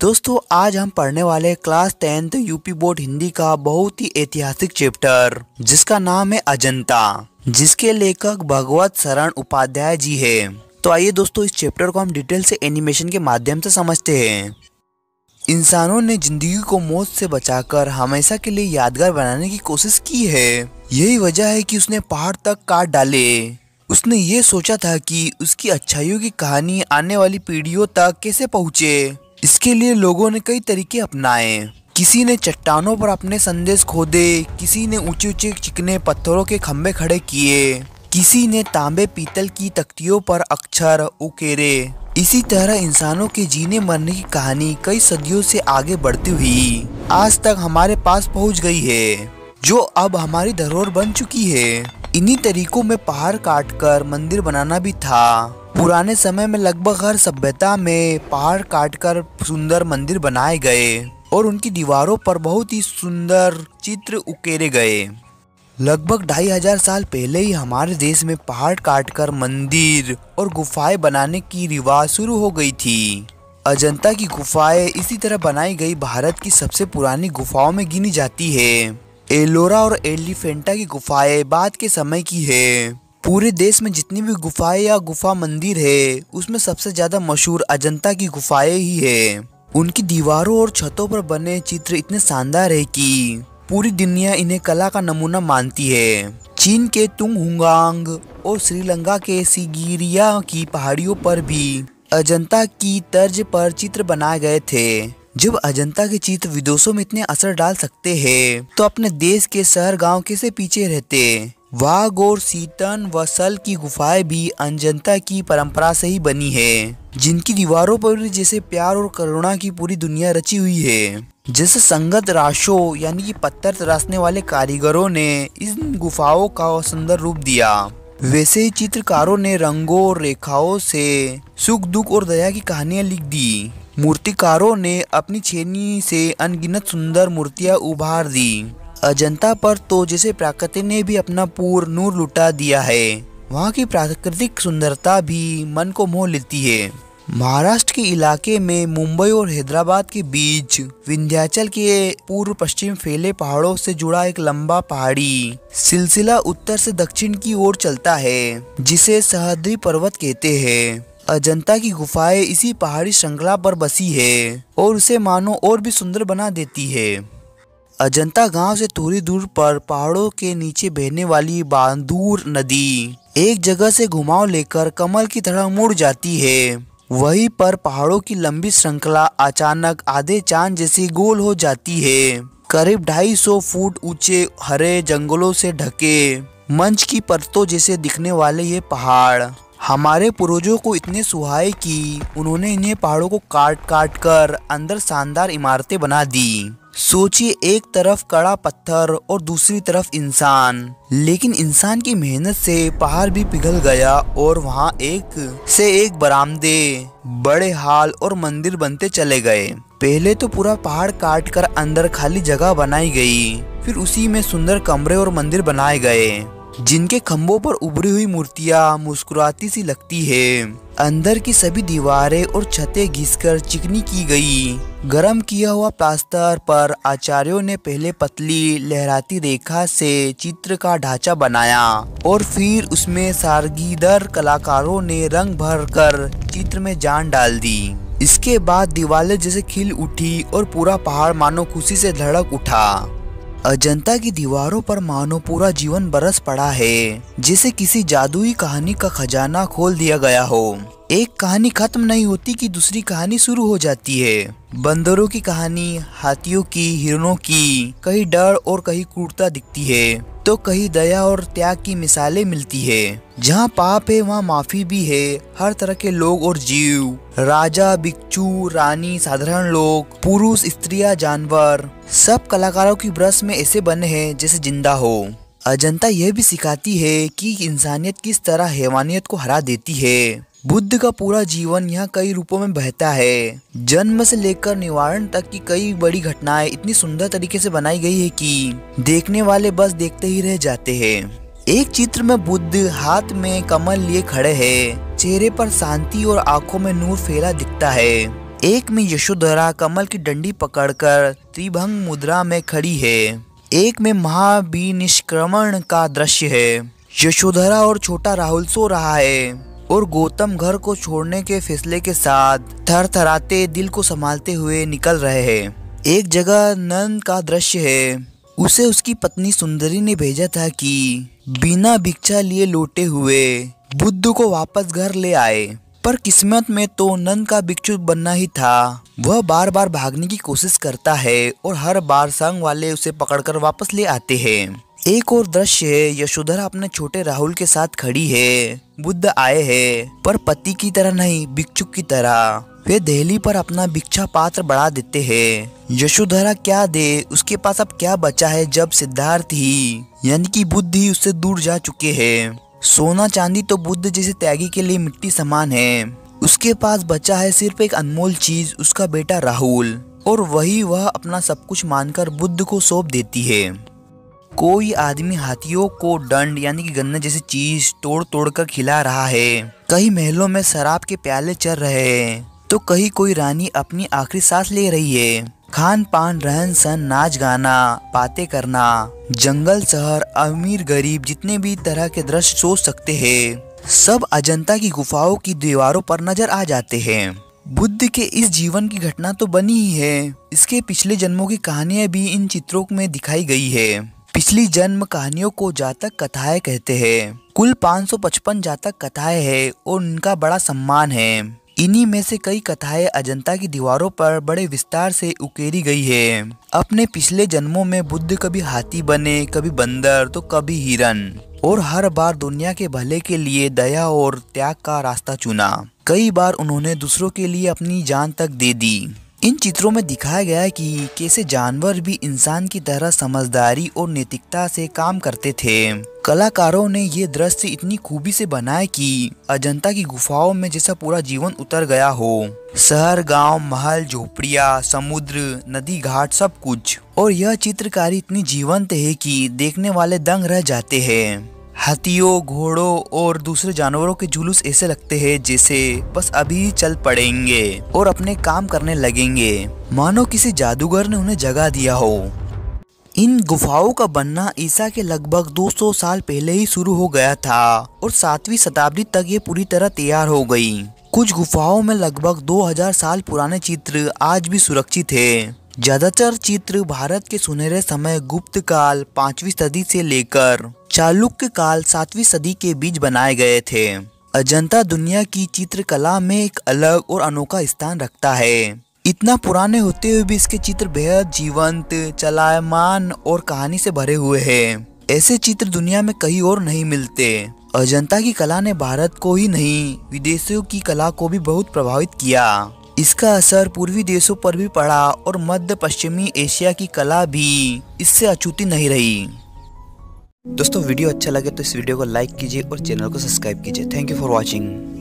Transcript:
दोस्तों आज हम पढ़ने वाले class 10th UP board Hindi का बहुत ही ऐतिहासिक चैप्टर जिसका नाम है अजंता, जिसके लेखक भगवत शरण उपाध्याय जी है। तो आइए दोस्तों इस चैप्टर को हम डिटेल से एनिमेशन के माध्यम से समझते हैं। इंसानों ने जिंदगी को मौत से बचाकर हमेशा के लिए यादगार बनाने की कोशिश की है। यही वजह है कि उसने पहाड़ तक काट डाले। उसने ये सोचा था कि उसकी अच्छाइयों की कहानी आने वाली पीढ़ियों तक कैसे पहुँचे। इसके लिए लोगों ने कई तरीके अपनाए। किसी ने चट्टानों पर अपने संदेश खोदे, किसी ने ऊंचे ऊंचे चिकने पत्थरों के खंभे खड़े किए, किसी ने तांबे पीतल की तख्तियों पर अक्षर उकेरे। इसी तरह इंसानों के जीने मरने की कहानी कई सदियों से आगे बढ़ती हुई आज तक हमारे पास पहुंच गई है, जो अब हमारी धरोहर बन चुकी है। इन्हीं तरीकों में पहाड़ काटकर मंदिर बनाना भी था। पुराने समय में लगभग हर सभ्यता में पहाड़ काटकर सुंदर मंदिर बनाए गए और उनकी दीवारों पर बहुत ही सुंदर चित्र उकेरे गए। लगभग 2500 साल पहले ही हमारे देश में पहाड़ काटकर मंदिर और गुफाएं बनाने की रिवाज शुरू हो गई थी। अजंता की गुफाएं इसी तरह बनाई गई भारत की सबसे पुरानी गुफाओं में गिनी जाती है। एलोरा और एलिफेंटा की गुफाएं बाद के समय की है। पूरे देश में जितनी भी गुफाएं या गुफा मंदिर है उसमें सबसे ज्यादा मशहूर अजंता की गुफाएं ही है। उनकी दीवारों और छतों पर बने चित्र इतने शानदार है कि पूरी दुनिया इन्हें कला का नमूना मानती है। चीन के तुंगहुआंग और श्रीलंका के सिगिरिया की पहाड़ियों पर भी अजंता की तर्ज पर चित्र बनाए गए थे। जब अजंता के चित्र विदेशों में इतने असर डाल सकते हैं तो अपने देश के शहर गांव कैसे पीछे रहते। वाघ और सीतन व सल की गुफाएं भी अजंता की परंपरा से ही बनी है, जिनकी दीवारों पर जैसे प्यार और करुणा की पूरी दुनिया रची हुई है। जैसे संगत राशों यानी कि पत्थर तराशने वाले कारीगरों ने इन गुफाओं का सुंदर रूप दिया, वैसे ही चित्रकारों ने रंगों और रेखाओं से सुख दुख और दया की कहानियां लिख दी। मूर्तिकारों ने अपनी छेनी से अनगिनत सुंदर मूर्तियां उभार दी। अजंता पर तो जैसे प्रकृति ने भी अपना पूर्ण नूर लुटा दिया है। वहाँ की प्राकृतिक सुंदरता भी मन को मोह लेती है। महाराष्ट्र के इलाके में मुंबई और हैदराबाद के बीच विंध्याचल के पूर्व पश्चिम फैले पहाड़ों से जुड़ा एक लंबा पहाड़ी सिलसिला उत्तर से दक्षिण की ओर चलता है, जिसे सह्याद्री पर्वत कहते हैं। अजंता की गुफाएं इसी पहाड़ी श्रृंखला पर बसी है और उसे मानो और भी सुंदर बना देती है। अजंता गांव से थोड़ी दूर पर पहाड़ों के नीचे बहने वाली बांदूर नदी एक जगह से घुमाव लेकर कमल की तरह मुड़ जाती है। वहीं पर पहाड़ों की लंबी श्रृंखला अचानक आधे चांद जैसी गोल हो जाती है। करीब 250 फुट ऊंचे हरे जंगलों से ढके मंच की परतों जैसे दिखने वाले ये पहाड़ हमारे पूर्वजों को इतने सुहाए कि उन्होंने इन्हें पहाड़ों को काट काट कर अंदर शानदार इमारतें बना दी। सोचिए, एक तरफ कड़ा पत्थर और दूसरी तरफ इंसान, लेकिन इंसान की मेहनत से पहाड़ भी पिघल गया और वहाँ एक से एक बरामदे, बड़े हाल और मंदिर बनते चले गए। पहले तो पूरा पहाड़ काट कर अंदर खाली जगह बनाई गई, फिर उसी में सुंदर कमरे और मंदिर बनाए गए, जिनके खम्भों पर उभरी हुई मूर्तियां मुस्कुराती सी लगती है। अंदर की सभी दीवारें और छतें घिसकर चिकनी की गई। गरम किया हुआ प्लास्टर पर आचार्यों ने पहले पतली लहराती रेखा से चित्र का ढांचा बनाया और फिर उसमें सारगीदर कलाकारों ने रंग भर कर चित्र में जान डाल दी। इसके बाद दीवारें जैसे खिल उठी और पूरा पहाड़ मानो खुशी से धड़क उठा। अजंता की दीवारों पर मानो पूरा जीवन बरस पड़ा है, जैसे किसी जादुई कहानी का खजाना खोल दिया गया हो। एक कहानी खत्म नहीं होती कि दूसरी कहानी शुरू हो जाती है। बंदरों की कहानी, हाथियों की, हिरणों की, कहीं डर और कहीं क्रूरता दिखती है, तो कहीं दया और त्याग की मिसालें मिलती है। जहाँ पाप है वहाँ माफी भी है। हर तरह के लोग और जीव, राजा, भिक्षु, रानी, साधारण लोग, पुरुष, स्त्रियां, जानवर, सब कलाकारों की ब्रश में ऐसे बने हैं जैसे जिंदा हो। अजंता यह भी सिखाती है कि इंसानियत किस तरह हैवानियत को हरा देती है। बुद्ध का पूरा जीवन यहाँ कई रूपों में बहता है। जन्म से लेकर निवारण तक की कई बड़ी घटनाएं इतनी सुंदर तरीके से बनाई गई है कि देखने वाले बस देखते ही रह जाते हैं। एक चित्र में बुद्ध हाथ में कमल लिए खड़े हैं, चेहरे पर शांति और आंखों में नूर फैला दिखता है। एक में यशोधरा कमल की डंडी पकड़कर त्रिभंग मुद्रा में खड़ी है। एक में महाभिनिष्क्रमण का दृश्य है। यशोधरा और छोटा राहुल सो रहा है और गौतम घर को छोड़ने के फैसले के साथ थरथराते दिल को संभालते हुए निकल रहे हैं। एक जगह नंद का दृश्य है। उसे उसकी पत्नी सुंदरी ने भेजा था कि बिना भिक्षा लिए लौटे हुए बुद्ध को वापस घर ले आए, पर किस्मत में तो नंद का भिक्षु बनना ही था। वह बार बार भागने की कोशिश करता है और हर बार संग वाले उसे पकड़कर वापस ले आते हैं। एक और दृश्य है, यशोधरा अपने छोटे राहुल के साथ खड़ी है। बुद्ध आए हैं, पर पति की तरह नहीं, भिक्षुक की तरह। वे दहली पर अपना भिक्षा पात्र बढ़ा देते हैं। यशोधरा क्या दे, उसके पास अब क्या बचा है जब सिद्धार्थ ही यानी कि बुद्ध ही उससे दूर जा चुके हैं। सोना चांदी तो बुद्ध जैसे त्यागी के लिए मिट्टी समान है। उसके पास बचा है सिर्फ एक अनमोल चीज, उसका बेटा राहुल, और वही वह अपना सब कुछ मानकर बुद्ध को सौंप देती है। कोई आदमी हाथियों को दंड यानी कि गन्ने जैसी चीज तोड़ तोड़ कर खिला रहा है। कई महलों में शराब के प्याले चल रहे हैं, तो कहीं कोई रानी अपनी आखिरी सांस ले रही है। खान पान, रहन सहन, नाच गाना, बातें करना, जंगल शहर, अमीर गरीब, जितने भी तरह के दृश्य सोच सकते हैं, सब अजंता की गुफाओं की दीवारों पर नजर आ जाते हैं। बुद्ध के इस जीवन की घटना तो बनी ही है, इसके पिछले जन्मों की कहानियां भी इन चित्रों में दिखाई गई है। पिछली जन्म कहानियों को जातक कथाएं कहते हैं। कुल 555 जातक कथाएं हैं और उनका बड़ा सम्मान है। इन्हीं में से कई कथाएं अजंता की दीवारों पर बड़े विस्तार से उकेरी गई है। अपने पिछले जन्मों में बुद्ध कभी हाथी बने, कभी बंदर, तो कभी हिरन, और हर बार दुनिया के भले के लिए दया और त्याग का रास्ता चुना। कई बार उन्होंने दूसरों के लिए अपनी जान तक दे दी। इन चित्रों में दिखाया गया है कि कैसे जानवर भी इंसान की तरह समझदारी और नैतिकता से काम करते थे। कलाकारों ने ये दृश्य इतनी खूबी से बनाए कि अजंता की गुफाओं में जैसा पूरा जीवन उतर गया हो। शहर, गांव, महल, झोपड़ियाँ, समुद्र, नदी, घाट, सब कुछ। और यह चित्रकारी इतनी जीवंत है कि देखने वाले दंग रह जाते हैं। हाथियों, घोड़ों और दूसरे जानवरों के जुलूस ऐसे लगते हैं जैसे बस अभी चल पड़ेंगे और अपने काम करने लगेंगे, मानो किसी जादूगर ने उन्हें जगा दिया हो। इन गुफाओं का बनना ईसा के लगभग 200 साल पहले ही शुरू हो गया था और 7वीं शताब्दी तक ये पूरी तरह तैयार हो गई। कुछ गुफाओं में लगभग 2000 साल पुराने चित्र आज भी सुरक्षित है। ज्यादातर चित्र भारत के सुनहरे समय गुप्त काल 5वीं सदी से लेकर चालुक्य काल 7वीं सदी के बीच बनाए गए थे। अजंता दुनिया की चित्रकला में एक अलग और अनोखा स्थान रखता है। इतना पुराने होते हुए भी इसके चित्र बेहद जीवंत, चलायमान और कहानी से भरे हुए हैं। ऐसे चित्र दुनिया में कहीं और नहीं मिलते। अजंता की कला ने भारत को ही नहीं, विदेशों की कला को भी बहुत प्रभावित किया। इसका असर पूर्वी देशों पर भी पड़ा और मध्य पश्चिमी एशिया की कला भी इससे अछूती नहीं रही। दोस्तों, वीडियो अच्छा लगे तो इस वीडियो को लाइक कीजिए और चैनल को सब्सक्राइब कीजिए। Thank you for watching.